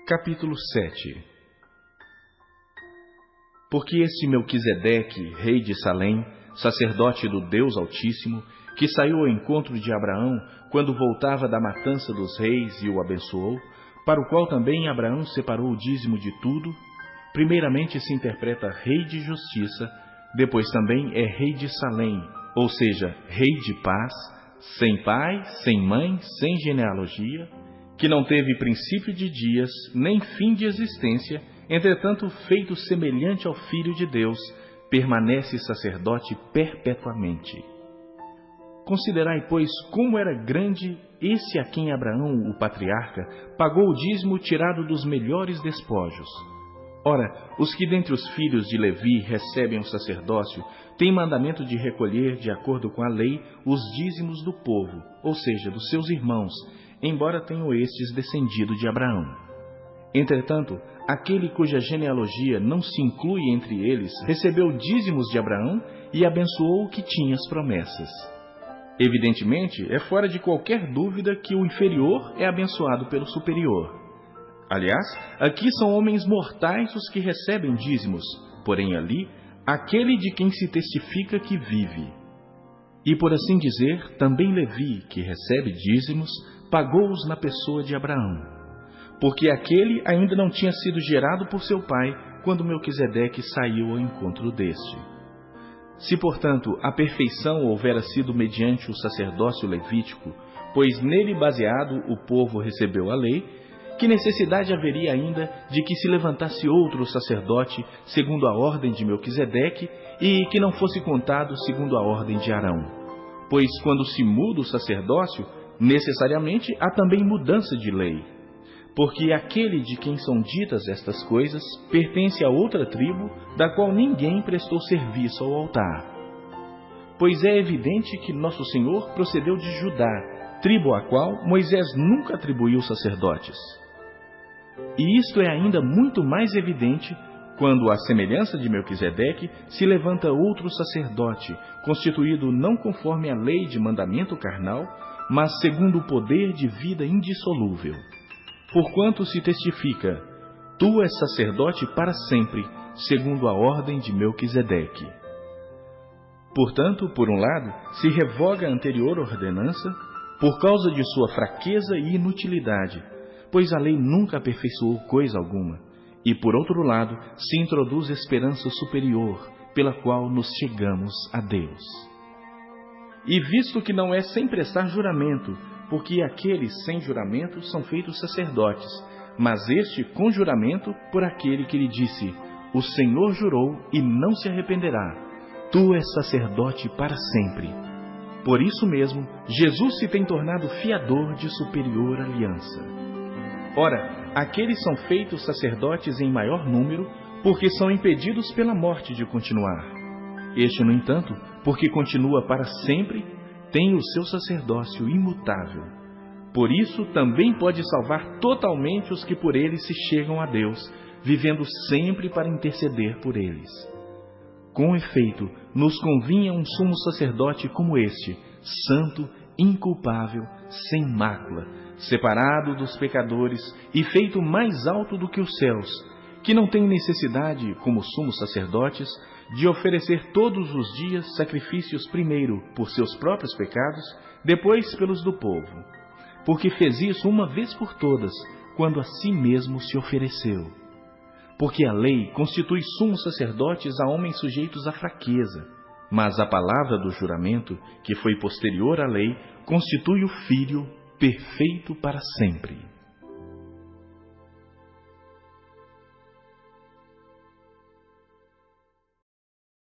Capítulo 7. Porque este Melquisedeque, rei de Salém, sacerdote do Deus Altíssimo, que saiu ao encontro de Abraão quando voltava da matança dos reis e o abençoou, para o qual também Abraão separou o dízimo de tudo, primeiramente se interpreta rei de justiça, depois também é rei de Salém, ou seja, rei de paz, sem pai, sem mãe, sem genealogia, que não teve princípio de dias, nem fim de existência, entretanto feito semelhante ao Filho de Deus, permanece sacerdote perpetuamente. Considerai, pois, como era grande esse a quem Abraão, o patriarca, pagou o dízimo tirado dos melhores despojos. Ora, os que dentre os filhos de Levi recebem o sacerdócio, têm mandamento de recolher, de acordo com a lei, os dízimos do povo, ou seja, dos seus irmãos, embora tenham estes descendido de Abraão. Entretanto, aquele cuja genealogia não se inclui entre eles, recebeu dízimos de Abraão e abençoou o que tinha as promessas. Evidentemente, é fora de qualquer dúvida que o inferior é abençoado pelo superior. Aliás, aqui são homens mortais os que recebem dízimos, porém ali, aquele de quem se testifica que vive. E por assim dizer, também Levi, que recebe dízimos, pagou-os na pessoa de Abraão, porque aquele ainda não tinha sido gerado por seu pai quando Melquisedeque saiu ao encontro deste. Se, portanto, a perfeição houvera sido mediante o sacerdócio levítico, pois nele baseado o povo recebeu a lei, que necessidade haveria ainda de que se levantasse outro sacerdote segundo a ordem de Melquisedeque e que não fosse contado segundo a ordem de Arão? Pois quando se muda o sacerdócio, necessariamente há também mudança de lei. Porque aquele de quem são ditas estas coisas pertence a outra tribo, da qual ninguém prestou serviço ao altar. Pois é evidente que nosso Senhor procedeu de Judá, tribo a qual Moisés nunca atribuiu sacerdotes. E isto é ainda muito mais evidente quando, à semelhança de Melquisedeque, se levanta outro sacerdote, constituído não conforme a lei de mandamento carnal, mas segundo o poder de vida indissolúvel. Porquanto se testifica, tu és sacerdote para sempre, segundo a ordem de Melquisedeque. Portanto, por um lado, se revoga a anterior ordenança, por causa de sua fraqueza e inutilidade, pois a lei nunca aperfeiçoou coisa alguma, e por outro lado, se introduz esperança superior, pela qual nos chegamos a Deus. E visto que não é sem prestar juramento, porque aqueles sem juramento são feitos sacerdotes, mas este com juramento por aquele que lhe disse: o Senhor jurou e não se arrependerá, tu és sacerdote para sempre. Por isso mesmo, Jesus se tem tornado fiador de superior aliança. Ora, aqueles são feitos sacerdotes em maior número, porque são impedidos pela morte de continuar. Este, no entanto, porque continua para sempre, tem o seu sacerdócio imutável. Por isso, também pode salvar totalmente os que por ele se chegam a Deus, vivendo sempre para interceder por eles. Com efeito, nos convinha um sumo sacerdote como este, santo, inculpável, sem mácula, separado dos pecadores e feito mais alto do que os céus, que não tem necessidade, como sumos sacerdotes, de oferecer todos os dias sacrifícios primeiro por seus próprios pecados, depois pelos do povo, porque fez isso uma vez por todas, quando a si mesmo se ofereceu. Porque a lei constitui sumos sacerdotes a homens sujeitos à fraqueza, mas a palavra do juramento, que foi posterior à lei, constitui o Filho perfeito para sempre.